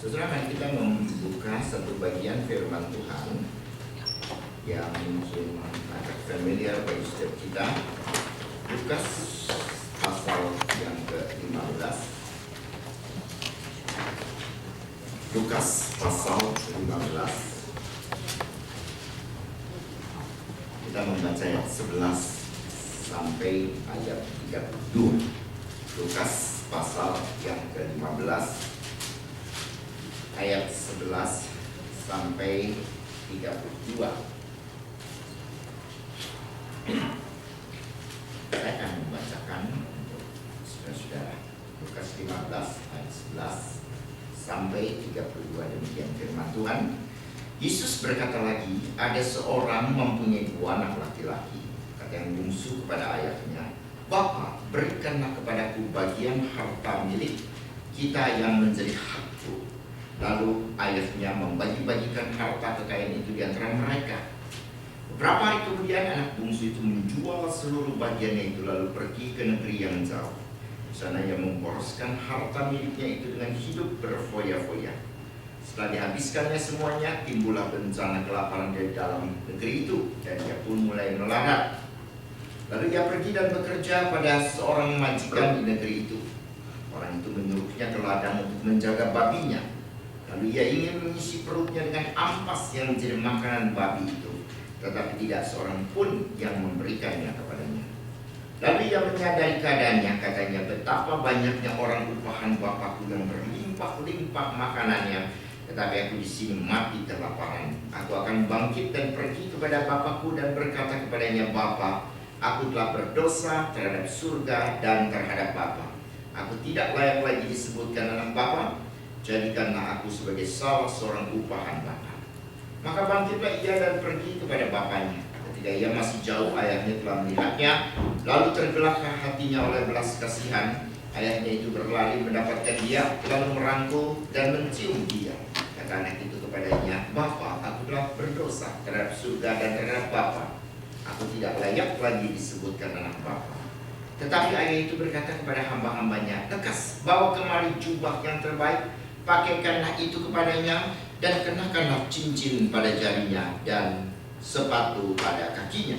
Saudara, mari kita membuka satu bagian firman Tuhan yang mungkin agak familiar bagi setiap kita. Lukas pasal yang ke-15. Lukas pasal 15. Kita membaca ayat 11 sampai ayat 32. Lukas pasal yang ke-15 ayat 11 sampai 32. Saya akan membacakan untuk saudara-saudara. Lukas 15 ayat 11 sampai 32, demikian firman Tuhan. Yesus berkata lagi, ada seorang mempunyai 2 anak laki-laki. Kata yang bungsu kepada ayahnya, "Bapa, berikanlah kepadaku bagian harta milik kita yang menjadi hakku." Lalu ayahnya membagi-bagikan harta kekayaan itu di antara mereka. Beberapa hari kemudian anak bungsu itu menjual seluruh bagiannya itu lalu pergi ke negeri yang jauh. Di sana ia memboroskan harta miliknya itu dengan hidup berfoya-foya. Setelah dihabiskannya semuanya, timbullah bencana kelaparan di dalam negeri itu, dan ia pun mulai melarat. Lalu ia pergi dan bekerja pada seorang majikan di negeri itu. Orang itu menyuruhnya ke ladang untuk menjaga babinya. Lalu ia ingin mengisi perutnya dengan ampas yang menjadi makanan babi itu, tetapi tidak seorang pun yang memberikannya kepadanya. Lalu ia menyadari keadaannya, katanya, betapa banyaknya orang upahan Bapakku yang berlimpah-limpah makanannya, tetapi aku di sini mati kelaparan. Aku akan bangkit dan pergi kepada Bapakku dan berkata kepadanya, Bapa, aku telah berdosa terhadap surga dan terhadap Bapa. Aku tidak layak lagi disebutkan anak Bapa. Jadikanlah aku sebagai salah seorang upahan Bapa. Maka bangkitlah ia dan pergi kepada bapaknya. Ketika ia masih jauh, ayahnya telah melihatnya, lalu tergelaklah hatinya oleh belas kasihan. Ayahnya itu berlari mendapatkan dia, lalu merangkul dan mencium dia. Kata anak itu kepadanya, Bapa, aku telah berdosa terhadap surga dan terhadap Bapa. Aku tidak layak lagi disebutkan anak Bapa. Tetapi ayah itu berkata kepada hamba-hambanya, lekas, bawa kemari jubah yang terbaik, pakaikanlah itu kepadanya, dan kenakanlah cincin pada jarinya dan sepatu pada kakinya.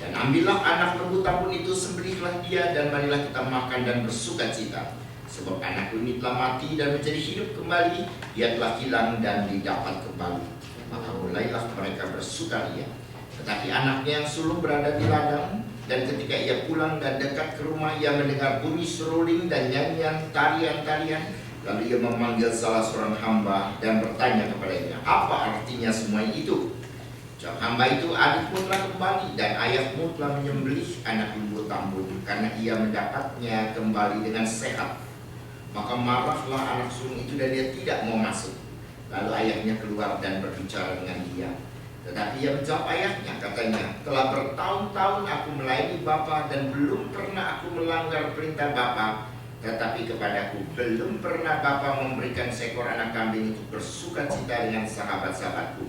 Dan ambillah anak lembu tambun itu, sembelihlah dia, dan marilah kita makan dan bersuka cita. Sebab anakku ini telah mati dan menjadi hidup kembali, ia telah hilang dan didapat kembali. Maka mulailah mereka bersukaria. Tetapi anaknya yang sulung berada di ladang, dan ketika ia pulang dan dekat ke rumah, ia mendengar bunyi seruling dan nyanyian tarian-tarian. Lalu ia memanggil salah seorang hamba dan bertanya kepadanya, apa artinya semua itu? Jawab hamba itu, adikmu telah kembali dan ayahmu telah menyembelih anak lembu tambun, karena ia mendapatnya kembali dengan sehat. Maka marahlah anak sulung itu dan dia tidak mau masuk. Lalu ayahnya keluar dan berbicara dengan dia. Tetapi ia menjawab ayahnya, katanya, telah bertahun-tahun aku melayani Bapa dan belum pernah aku melanggar perintah Bapa. Tetapi kepadaku belum pernah Bapa memberikan seekor anak kambing untuk bersuka cita dengan sahabat-sahabatku.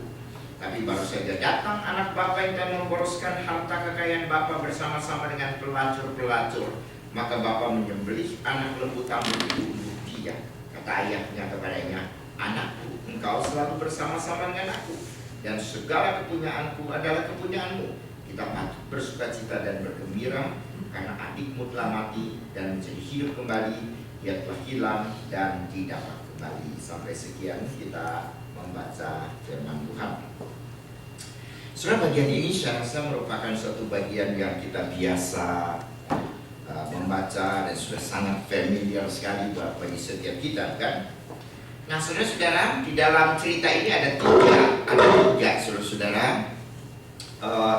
Tapi baru saja datang anak Bapa yang telah memboroskan harta kekayaan Bapa bersama-sama dengan pelacur-pelacur. Maka Bapa menyembelih anak lembu tambun itu untuk dia. Kata ayahnya kepadanya, anakku, engkau selalu bersama-sama dengan aku, dan segala kepunyaanku adalah kepunyaanmu. Kita patut bersuka cita dan bergembira, karena adikmu telah mati dan menjadi hidup kembali, ia telah hilang dan didapat kembali. Sampai sekian kita membaca firman Tuhan. Saudara, bagian ini saya rasa merupakan suatu bagian yang kita biasa membaca dan sudah sangat familiar sekali bagi setiap kita, kan? Nah, saudara-saudara, di dalam cerita ini ada tiga saudara-saudara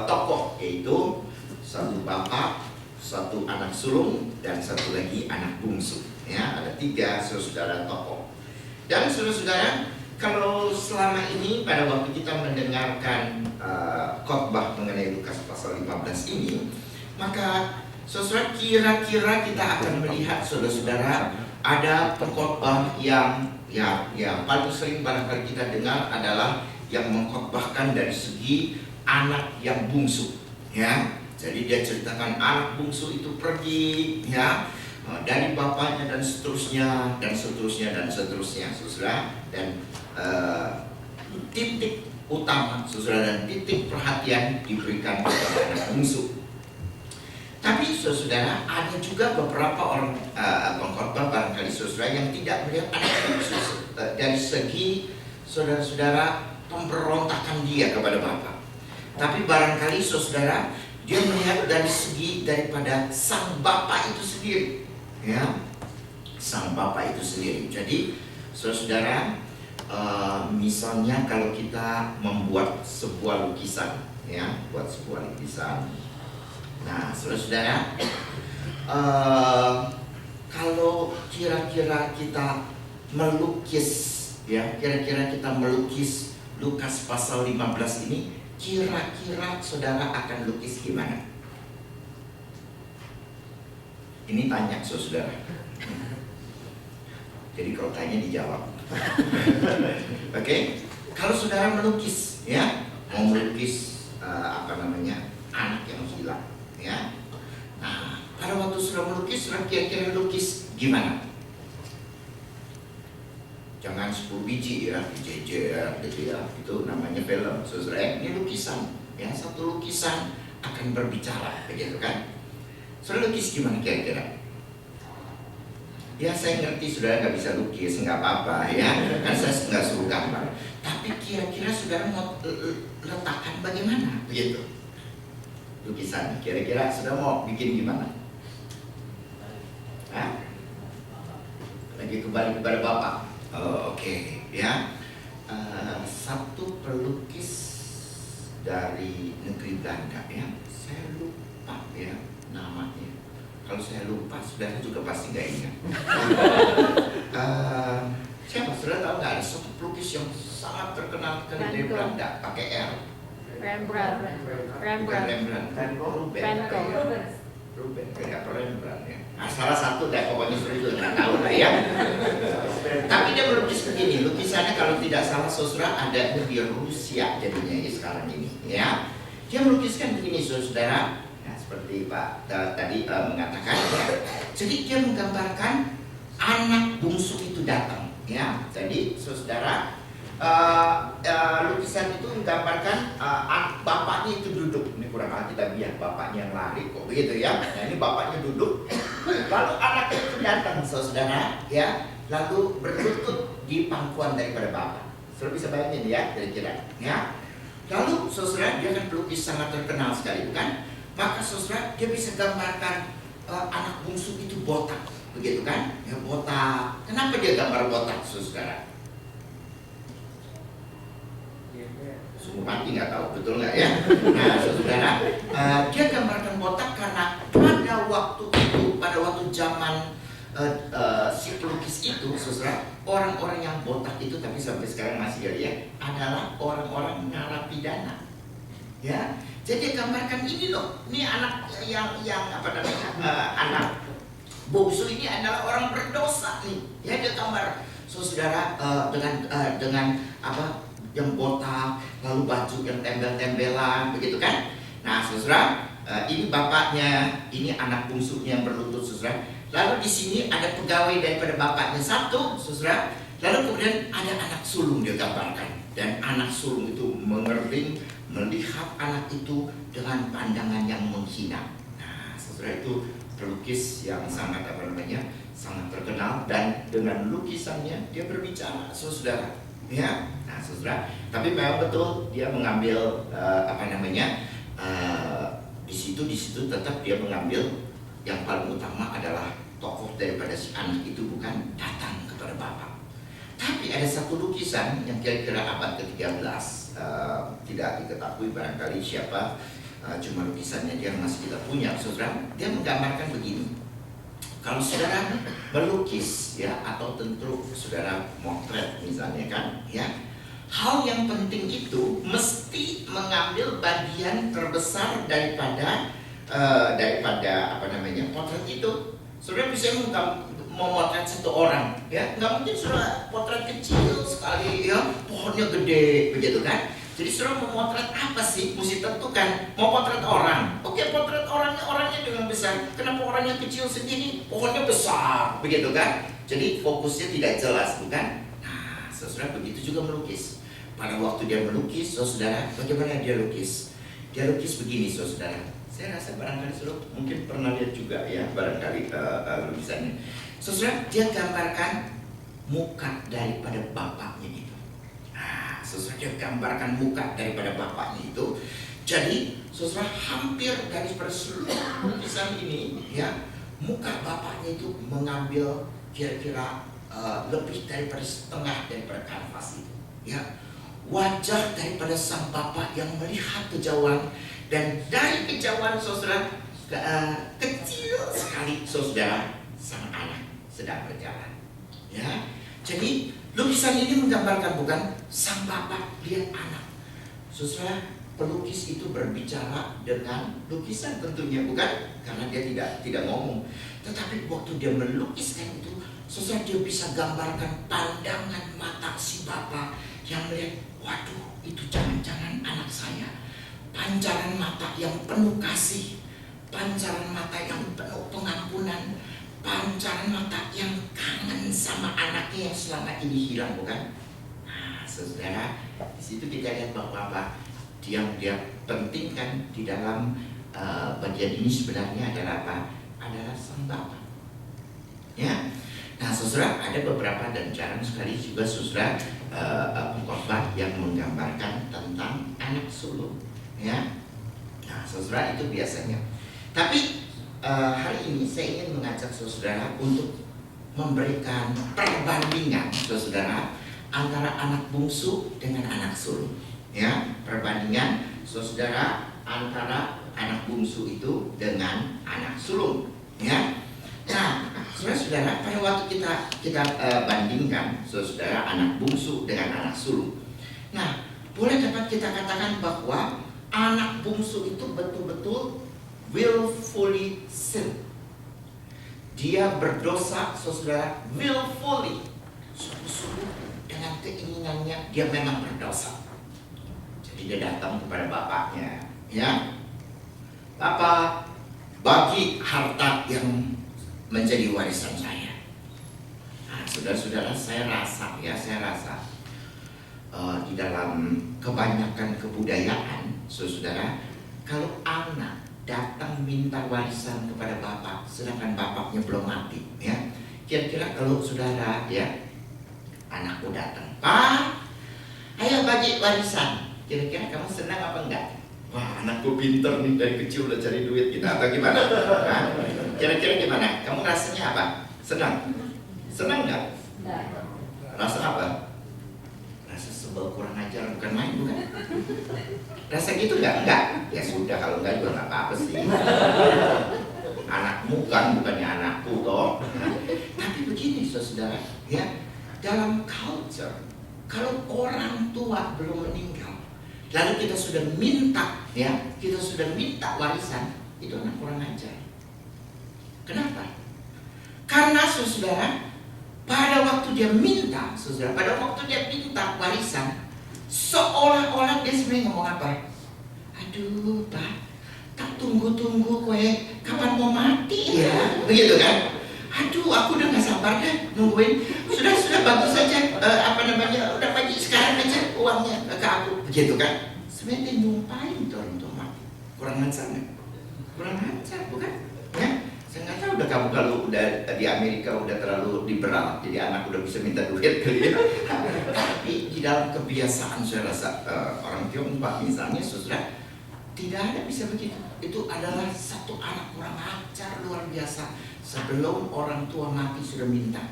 tokoh, yaitu satu bapak, satu anak sulung, dan satu lagi anak bungsu. Ya, ada 3 saudara tokoh. Dan saudara-saudara, kalau selama ini pada waktu kita mendengarkan khotbah mengenai Lukas pasal 15 ini, maka saudara kira-kira kita akan melihat saudara-saudara ada pengkhotbah yang paling sering barangkali kita dengar adalah yang mengkhotbahkan dari segi anak yang bungsu, ya. Jadi dia ceritakan anak bungsu itu pergi, ya, dari bapaknya dan seterusnya dan seterusnya dan seterusnya, saudara. Dan titik utama, saudara, dan titik perhatian diberikan kepada anak bungsu. Tapi saudara, ada juga beberapa orang pengkhotbah barangkali saudara yang tidak melihat anak bungsu dari segi saudara-saudara pemberontakan dia kepada Bapa. Tapi barangkali saudara, dia melihat dari segi daripada sang Bapa itu sendiri, ya, sang Bapa itu sendiri. Jadi saudara, misalnya kalau kita membuat sebuah lukisan, ya, buat sebuah lukisan. Nah, saudara-saudara, kalau kira-kira kita melukis, ya, kira-kira kita melukis Lukas pasal 15 ini, kira-kira saudara akan lukis gimana? Ini tanya saudara. Jadi kalau tanya dijawab. Oke? Kalau saudara melukis, ya, mau melukis anak yang hilang, ya. Nah, pada waktu saudara melukis, saudara kira-kira lukis gimana? Jangan 10 biji ya, dijejer gitu ya. Itu namanya film, saudara. Ini lukisan, ya, satu lukisan akan berbicara, begitu kan? Saudara lukis gimana kira-kira? Ya, saya ngerti saudara nggak bisa lukis, nggak apa-apa ya, kan saya nggak suruh gambar. Tapi kira-kira saudara mau letakkan bagaimana, begitu? Lukisan, kira-kira saudara mau bikin gimana? Hah? Lagi kembali kepada Bapak. Oh, oke. Ya, satu pelukis dari negeri Belanda, ya, saya lupa ya namanya. Kalau saya lupa, saudara juga pasti nggak ingat. Siapa? Saudara tahu nggak? Ada satu pelukis yang sangat terkenal dari Belanda, pakai R. Rembrandt. Ruben, kayak Rembrandt ya. Nah, salah satu deh, pokoknya saya juga nggak tahu lah ya. Tapi dia melukis begini, lukisannya kalau tidak salah saudara ada di Rusia jadinya ya sekarang ini, ya. Dia melukiskan begini saudara, ya, seperti Pak tadi mengatakan, ya. Jadi dia menggambarkan anak bungsu itu datang, ya. Jadi saudara, lukisan itu menggambarkan bapaknya itu duduk. Ini kurang Alkitabiah, bapaknya yang lari kok begitu ya. Nah, ini bapaknya duduk, lalu anaknya itu datang saudara, ya, lalu berlutut di pangkuan daripada bapak. Saudara bisa bayangin ya, kira-kira ya. Lalu saudara, dia kan pelukis sangat terkenal sekali bukan? Maka saudara, dia bisa gambarkan anak bungsu itu botak, begitu kan? Ya, botak. Kenapa dia gambar botak saudara? Sungguh mati nggak tahu, betul nggak ya? Nah saudara, dia gambarkan botak karena pada waktu itu, pada waktu zaman si pelukis itu, saudara, orang-orang yang botak itu, tapi sampai sekarang masih ada ya, adalah orang-orang narapidana. Ya, jadi dia gambarkan ini loh, ini anak yang apa namanya, anak bungsu ini adalah orang berdosa nih. Ya, dia gambar, saudara, dengan apa? Yang botak, lalu baju yang tembel-tembelan, begitu kan? Nah, saudara, ini bapaknya, ini anak bungsunya yang berlutut, saudara. Lalu di sini ada pegawai daripada bapaknya satu, saudara. Lalu kemudian ada anak sulung dia gambarkan, dan anak sulung itu mengering melihat anak itu dengan pandangan yang menghina. Nah, saudara, itu pelukis yang sangat sangat terkenal, dan dengan lukisannya dia berbicara, saudara. Ya, nah saudara, tapi memang betul dia mengambil di situ tetap dia mengambil yang paling utama adalah tokoh daripada si anak itu bukan datang kepada Bapak. Tapi ada satu lukisan yang kira-kira abad ke-13, tidak diketahui barangkali siapa, cuma lukisannya dia masih kita punya, saudara. Dia menggambarkan begini. Kalau saudara melukis ya, atau tentu saudara motret misalnya kan ya, hal yang penting itu mesti mengambil bagian terbesar daripada potret itu. Saudara bisa memotret satu orang ya, nggak mungkin saudara potret kecil sekali ya, pohonnya gede begitu kan. Jadi saudara mau potret apa sih? Mesti tentukan. Mau potret orang, oke, potret orangnya dengan besar. Kenapa orangnya kecil sendiri? Pohonnya besar, begitu kan? Jadi fokusnya tidak jelas, bukan? Nah, saudara begitu juga melukis. Pada waktu dia melukis, saudara, bagaimana dia lukis? Dia lukis begini, saudara. Saya rasa barangkali saudara mungkin pernah lihat juga ya, barangkali lukisannya. Saudara, dia gambarkan muka daripada bapaknya itu. Nah, saudara, dia gambarkan muka daripada bapaknya itu. Jadi, saudara, hampir daripada seluruh lukisan ini, ya, muka bapaknya itu mengambil kira-kira lebih daripada setengah daripada kanvas itu. Ya, wajah daripada sang bapak yang melihat kejauhan, dan dari kejauhan saudara kecil sekali saudara sang anak sedang berjalan. Ya, jadi lukisan ini menggambarkan bukan sang bapak lihat anak. Saudara, pelukis itu berbicara dengan lukisan tentunya, bukan karena dia tidak ngomong, tetapi waktu dia melukiskan itu, saudara, dia bisa gambarkan pandangan mata si bapak yang melihat, waduh, itu jangan-jangan anak saya. Pancaran mata yang penuh kasih, pancaran mata yang penuh pengampunan, pancaran mata yang kangen sama anaknya yang selama ini hilang, bukan? Nah, saudara, di situ kita lihat bahwa apa yang dia pentingkan di dalam bagian ini sebenarnya adalah apa? Adalah sang bapak. Ya, nah, saudara, ada beberapa dan jarang sekali juga saudara pengkhotbah yang menggambarkan tentang anak sulung. Ya, nah, saudara, itu biasanya. Tapi hari ini saya ingin mengajak saudara untuk memberikan perbandingan saudara antara anak bungsu dengan anak sulung. Ya, perbandingan saudara antara anak bungsu itu dengan anak sulung. Ya, nah, saudara, pada waktu kita bandingkan saudara anak bungsu dengan anak sulung. Nah, boleh dapat kita katakan bahwa anak bungsu itu betul-betul willfully sin. Dia berdosa, saudara, willfully, sungguh-sungguh dengan keinginannya dia memang berdosa. Jadi dia datang kepada bapaknya, ya, Bapak, bagi harta yang menjadi warisan saya. Nah, saudara-saudara, saya rasa di dalam kebanyakan kebudayaan, saudara, kalau anak datang minta warisan kepada bapak, sedangkan bapaknya belum mati, ya, kira-kira kalau saudara, ya, anakku datang, Pak, ayo bagi warisan, kira-kira kamu senang apa enggak? Wah, anakku pinter nih, dari kecil udah cari duit gitu, atau gimana? Nah, kira-kira gimana? Kamu rasanya apa? Senang? Senang enggak? Rasa apa? Rasa sebel, kurang ajar, bukan main, bukan? Rasa gitu enggak? Enggak? Ya sudah, kalau enggak juga enggak apa-apa sih. Anakmu kan, bukannya anakku toh. Tapi begini saudara, ya, dalam culture, kalau orang tua belum meninggal, lalu kita sudah minta, ya, kita sudah minta warisan, itu anak kurang ajar. Kenapa? Karena saudara, pada waktu dia minta, saudara, pada waktu dia minta warisan, seolah-olah dia sebenarnya ngomong apa? Aduh, Pak, tak tunggu-tunggu kue, kapan mau mati ya? Begitu kan? Aduh, aku udah gak sabar deh nungguin. Sudah bagus saja, udah bagi sekarang aja uangnya ke aku. Begitu kan? Sebenarnya dia nyumpahin tuh orang tua mati. Kurang ajar nggak? Kurang ajar, bukan? Ya? Saya nggak tahu udah kamu kalau udah di Amerika udah terlalu liberal, jadi anak udah bisa minta duit kali ya. Tapi di dalam kebiasaan saya rasa orang Tiongkok misalnya, saudara, tidak ada bisa begitu. Itu adalah satu anak kurang ajar luar biasa. Sebelum orang tua mati sudah minta.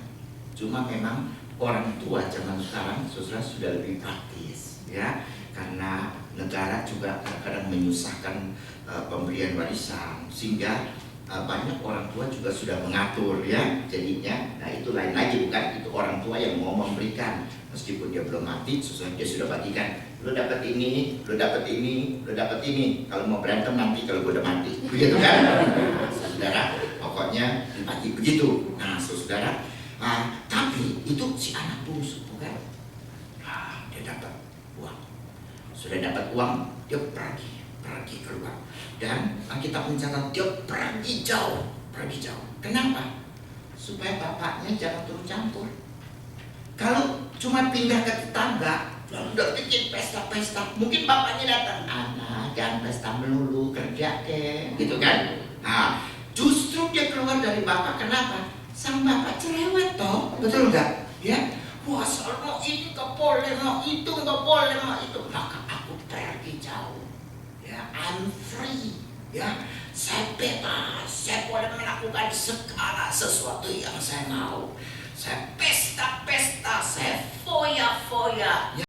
Cuma memang orang tua zaman sekarang, saudara, sudah lebih praktis, ya, karena negara juga kadang menyusahkan pemberian warisan, sehingga banyak orang tua juga sudah mengatur, ya, jadinya. Nah, itu lain lagi, bukan? Itu orang tua yang mau memberikan, meskipun dia belum mati, dia sudah bagikan. Lo dapat ini, lo dapat ini, lo dapat ini. Kalau mau berantem nanti kalau gue udah mati, begitu kan? Saudara, pokoknya dibagi begitu. Nah, saudara, tapi itu si anak bungsu, bukan? Dia dapat uang. Sudah dapat uang, dia pergi keluar. Dan Alkitab mencatat dia pergi jauh. Kenapa? Supaya bapaknya jangan turun campur. Kalau cuma pindah ke tetangga, lalu udah bikin pesta-pesta, mungkin bapaknya datang, anak jangan pesta melulu, kerja deh, gitu kan? Nah, justru dia keluar dari bapak, kenapa? Sang bapak cerewet toh, betul nggak? Ya, wah soal mau ini nggak boleh, mau itu nggak boleh, mau itu, maka aku pergi jauh. Ya, I'm free. Ya, saya bebas, saya boleh melakukan segala sesuatu yang saya mau. Saya pesta-pesta, saya foya-foya.